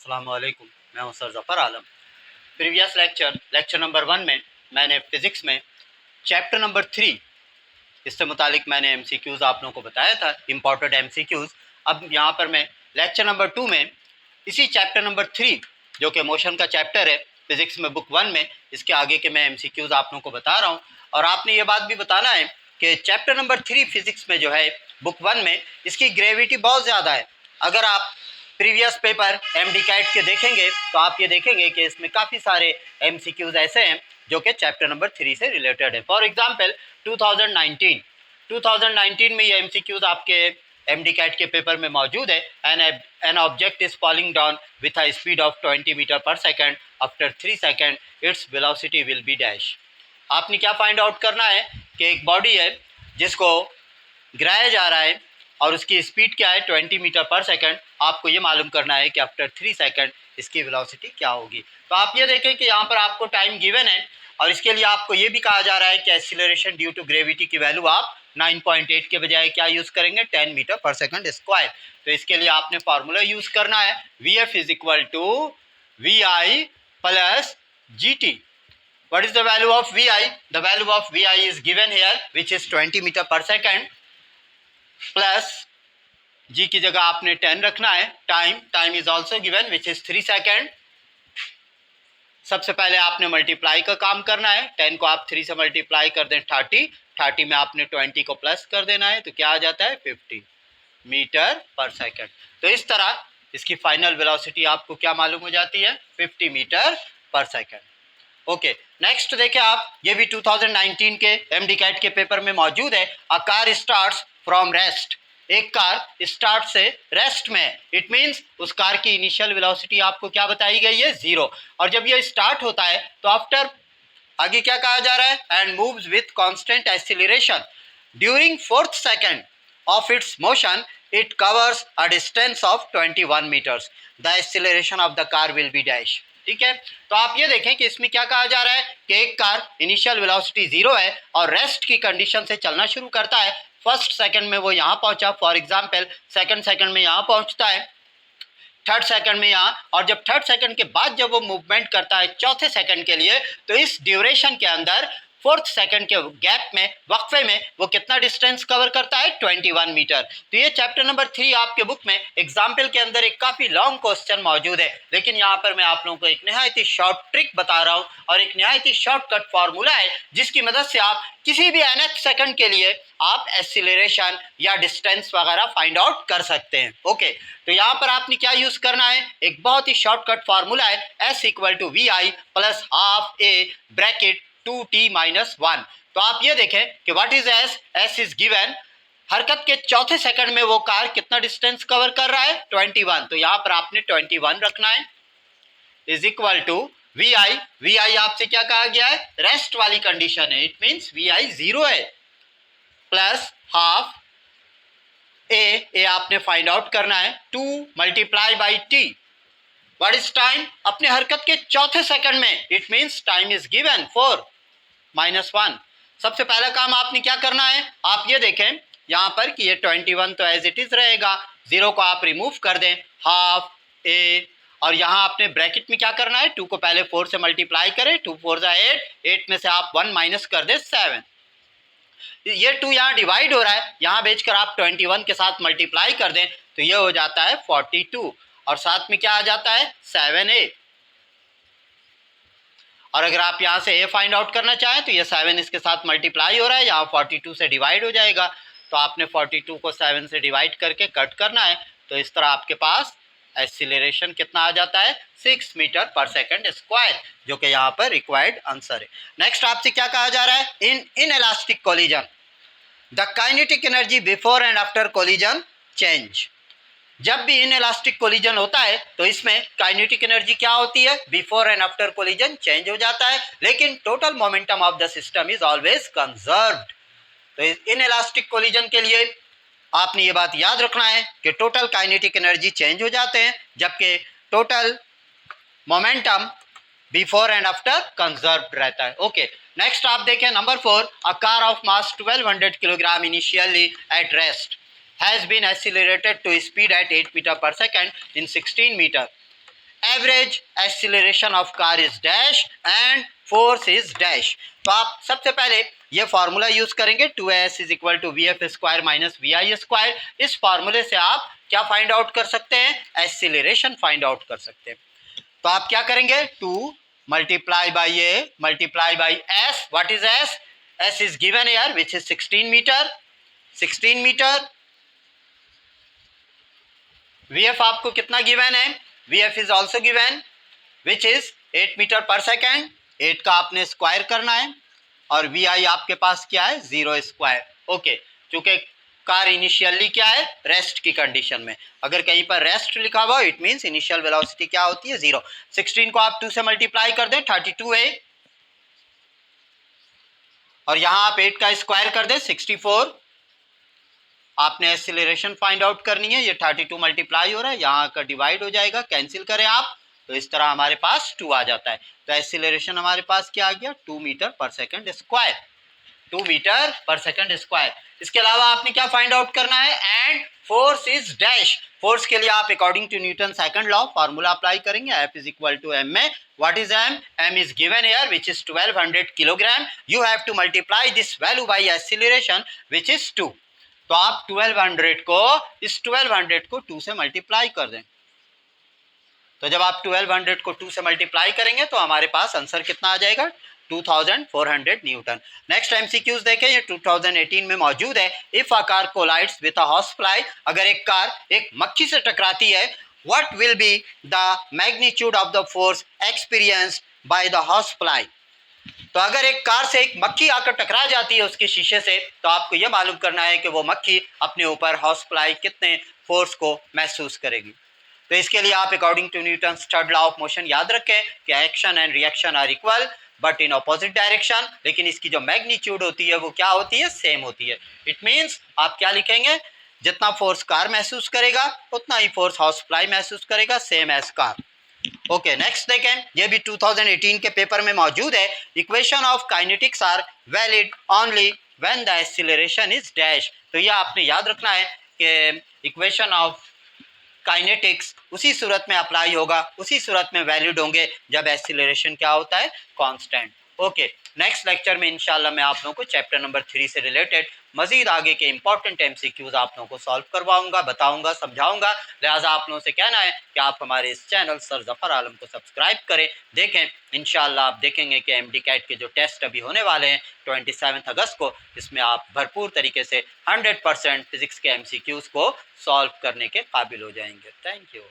अस्सलाम वालेकुम, मैं हूं सर ज़फ़र आलम। प्रीवियस लेक्चर नंबर 1 में मैंने फिज़िक्स में चैप्टर नंबर 3 इससे मुतालिक मैंने एमसीक्यूज़ आप लोगों को बताया था, इम्पोर्टेंट एमसीक्यूज़। अब यहाँ पर मैं लेक्चर नंबर 2 में इसी चैप्टर नंबर 3 जो कि मोशन का चैप्टर है फिज़िक्स में बुक 1 में, इसके आगे के मैं एमसीक्यूज़ आप लोगों को बता रहा हूँ। और आपने ये बात भी बताना है कि चैप्टर नंबर 3 फिज़िक्स में जो है बुक 1 में, इसकी ग्रेविटी बहुत ज़्यादा है। अगर आप प्रीवियस पेपर एमडी कैट के देखेंगे तो आप ये देखेंगे कि इसमें काफ़ी सारे एमसीक्यूज़ ऐसे हैं जो कि चैप्टर नंबर 3 से रिलेटेड है। फॉर एग्जांपल 2019 में ये एमसीक्यूज़ आपके एमडी कैट के पेपर में मौजूद है। An object is falling down with a speed of 20 metre per second, after 3 second its velocity will be dash. आपने क्या फाइंड आउट करना है कि एक बॉडी है जिसको गिराया जा रहा है और उसकी स्पीड क्या है 20 मीटर पर सेकंड। आपको ये मालूम करना है कि आफ्टर 3 सेकंड इसकी वेलोसिटी क्या होगी। तो आप ये देखें कि यहाँ पर आपको टाइम गिवन है और इसके लिए आपको ये भी कहा जा रहा है कि एक्सीलरेशन ड्यू टू ग्रेविटी की वैल्यू आप 9.8 के बजाय क्या यूज़ करेंगे 10 मीटर पर सेकंड स्क्वायर। तो इसके लिए आपने फार्मूला यूज़ करना है VF is equal to VI plus GT. What is the value of VI? The value of VI is given here, which is 20 meter per second, plus जी की जगह आपने 10 रखना है। Time is also given which is 3 second. सबसे पहले आपने multiply का काम करना है। 10 को आप 3 से मल्टीप्लाई कर दें 30 में आपने 20 को प्लस कर देना है तो क्या आ जाता है 50 मीटर पर सेकेंड। तो इस तरह इसकी फाइनल वेलोसिटी आपको क्या मालूम हो जाती है 50 metre per second. Okay, next देखें आप, ये भी 2019 के एमडी कैट के पेपर में मौजूद है। A car starts from rest. एक कार स्टार्ट से रेस्ट में, इट मींस उस कार की इनिशियल वेलोसिटी आपको क्या बताई गई है 0। और जब ये स्टार्ट होता है तो आफ्टर आगे क्या कहा जा रहा है and moves with constant acceleration during 4th second of its motion it covers a distance of 21 meters. The acceleration of the car will be dash. ठीक है, तो आप ये देखें कि इसमें क्या कहा जा रहा है कि एक कार इनिशियल वेलोसिटी 0 है और रेस्ट की कंडीशन से चलना शुरू करता है। फर्स्ट सेकंड में वो यहाँ पहुंचा, फॉर एग्जांपल सेकंड सेकंड में यहाँ पहुंचता है, थर्ड सेकंड में यहाँ, और जब थर्ड सेकंड के बाद जब वो मूवमेंट करता है चौथे सेकंड के लिए, तो इस ड्यूरेशन के अंदर 4th सेकंड के गैप में, वक्फे में, वो कितना डिस्टेंस कवर करता है 21 मीटर। तो ये चैप्टर नंबर 3 आपके बुक में एग्जाम्पल के अंदर एक काफ़ी लॉन्ग क्वेश्चन मौजूद है, लेकिन यहाँ पर मैं आप लोगों को एक नहायत ही शॉर्ट ट्रिक बता रहा हूँ और एक नहायत ही शॉर्टकट फार्मूला है जिसकी मदद से आप किसी भी nth सेकंड के लिए आप एक्सीलरेशन या डिस्टेंस वगैरह फाइंड आउट कर सकते हैं। ओके, तो यहाँ पर आपने क्या यूज करना है, एक बहुत ही शॉर्टकट फार्मूला है S equal to VI plus half A bracket 2t-1। तो आप ये देखें कि what is S is given, हरकत के चौथे सेकंड में वो कार कितना डिस्टेंस कवर कर रहा है 21। तो यहाँ पर आपने 21 रखना है इज इक्वल टू VI आपसे क्या कहा गया है, रेस्ट वाली कंडीशन है, इट मींस VI 0 है, प्लस हाफ ए आपने फाइंड आउट करना है 2 multiply by T. What is time, अपने हरकत के चौथे सेकंड में, it means time is given 4-1। सबसे पहला काम आपने क्या करना है, आप ये देखें यहाँ पर कि ये 21 तो एज इट इज रहेगा, 0 को आप रिमूव कर दें, हाफ ए, और यहाँ आपने ब्रैकेट में क्या करना है 2 को पहले 4 से मल्टीप्लाई करें, 2 4 8 में से आप 1 माइनस कर दें 7। ये 2 यहाँ डिवाइड हो रहा है, यहाँ बेचकर आप 21 के साथ मल्टीप्लाई कर दें तो ये हो जाता है 42, और साथ में क्या आ जाता है 7a। और अगर आप यहाँ से a फाइंड आउट करना चाहें तो ये 7 इसके साथ मल्टीप्लाई हो रहा है, यहाँ 42 से डिवाइड हो जाएगा, तो आपने 42 को 7 से डिवाइड करके कट करना है। तो इस तरह आपके पास एक्सीलरेशन कितना आ जाता है 6 मीटर पर सेकंड स्क्वायर, जो कि यहाँ पर रिक्वायर्ड आंसर है। नेक्स्ट आपसे क्या कहा जा रहा है, in elastic collision the kinetic energy before and after collision change. जब भी इन इलास्टिक कोलिजन होता है तो इसमें काइनेटिक एनर्जी क्या होती है, before and after collision change हो जाता है, लेकिन total momentum of the system is always conserved. तो इन इलास्टिक कोलिजन के लिए आपने ये बात याद रखना है कि टोटल काइनेटिक एनर्जी चेंज हो जाते हैं जबकि total momentum before and after conserved रहता है। ओके, नेक्स्ट आप देखें number 4, a car of mass 1200 kilogram initially at rest has been accelerated to speed at 8 meter per second in 16 meter average acceleration of car is dash and force is dash. तो आप सबसे पहले ये formula use करेंगे 2s is equal to V F square minus V I square. इस फॉर्मूले से आप क्या फाइंड आउट कर सकते हैं, एक्सीलरेशन फाइंड आउट कर सकते हैं। तो आप क्या करेंगे, 2 multiply by A multiply by S. What is S, S is given here which is 16 meter, 16 meter. VF आपको कितना गिवन है, VF is also given which is 8 meter per second. 8 का आपने स्क्वायर करना है और वी आई आपके पास क्या है, 0 स्क्वायर। ओके, चूंकि कार इनिशियली क्या है, रेस्ट की कंडीशन में। अगर कहीं पर रेस्ट लिखा हुआ इट मींस इनिशियल वेलोसिटी क्या होती है, 0। 16 को आप 2 से मल्टीप्लाई कर दें 32 है, और यहां आप 8 का स्क्वायर कर दें 64। आपने एक्सीलरेशन फाइंड आउट करनी है, ये 32 मल्टीप्लाई हो रहा है, यहाँ का डिवाइड हो जाएगा, कैंसिल करें आप तो इस तरह हमारे पास 2 आ जाता है। तो एक्सीलरेशन हमारे पास क्या आ गया, 2 metre per second square, 2 metre per second square. इसके अलावा आपने क्या फाइंड आउट करना है, and force is dash. Force के लिए आप according to Newton second law formula apply करेंगे, F is equal to M में। What is M, M is given here which is 1200 kilogram. You have to multiply this value by acceleration which is 2। तो आप 1200 को, इस 1200 को 2 से multiply कर दें। तो जब आप 1200 को 2 से मल्टीप्लाई करेंगे तो हमारे पास आंसर कितना आ जाएगा, 2400 न्यूटन। नेक्स्ट एमसीक्यूज देखें, ये 2018 में मौजूद है। If a car collides with a horse fly, अगर एक कार एक मक्खी से टकराती है, what will be the magnitude of the force experienced by the horse fly. तो अगर एक कार से एक मक्खी आकर टकरा जाती है उसके शीशे से, तो आपको यह मालूम करना है कि वो मक्खी अपने ऊपर हॉर्स फ्लाई कितने फोर्स को महसूस करेगी। तो इसके लिए आप according to Newton's third law of motion याद रखें कि action and reaction are equal but in opposite direction, लेकिन इसकी जो मैग्नीट्यूड होती है वो क्या होती है, सेम होती है। इट मीन्स आप क्या लिखेंगे, जितना फोर्स कार महसूस करेगा उतना ही फोर्स हॉर्स फ्लाई महसूस करेगा, same as car. Okay, next देखें, ये भी 2018 के पेपर में मौजूद है। Equation of kinetics are valid only when the acceleration is dash. तो ये आपने याद रखना है कि इक्वेशन ऑफ काइनेटिक्स उसी सूरत में अप्लाई होगा, उसी सूरत में वैलिड होंगे जब एक्सीलरेशन क्या होता है, कांस्टेंट। ओके, नेक्स्ट लेक्चर में इंशाल्लाह मैं आप लोगों को चैप्टर नंबर 3 से रिलेटेड मजीद आगे के इंपॉर्टेंट एमसीक्यूज आप लोगों को सॉल्व करवाऊंगा, बताऊंगा, समझाऊंगा। लिहाजा आप लोगों से कहना है कि आप हमारे इस चैनल सर जफर आलम को सब्सक्राइब करें, देखें। इंशाल्लाह आप देखेंगे कि एमडी कैट के जो टेस्ट अभी होने वाले हैं 27 अगस्त को, इसमें आप भरपूर तरीके से 100% फिजिक्स के एमसीक्यूज को सॉल्व करने के काबिल हो जाएंगे। Thank you.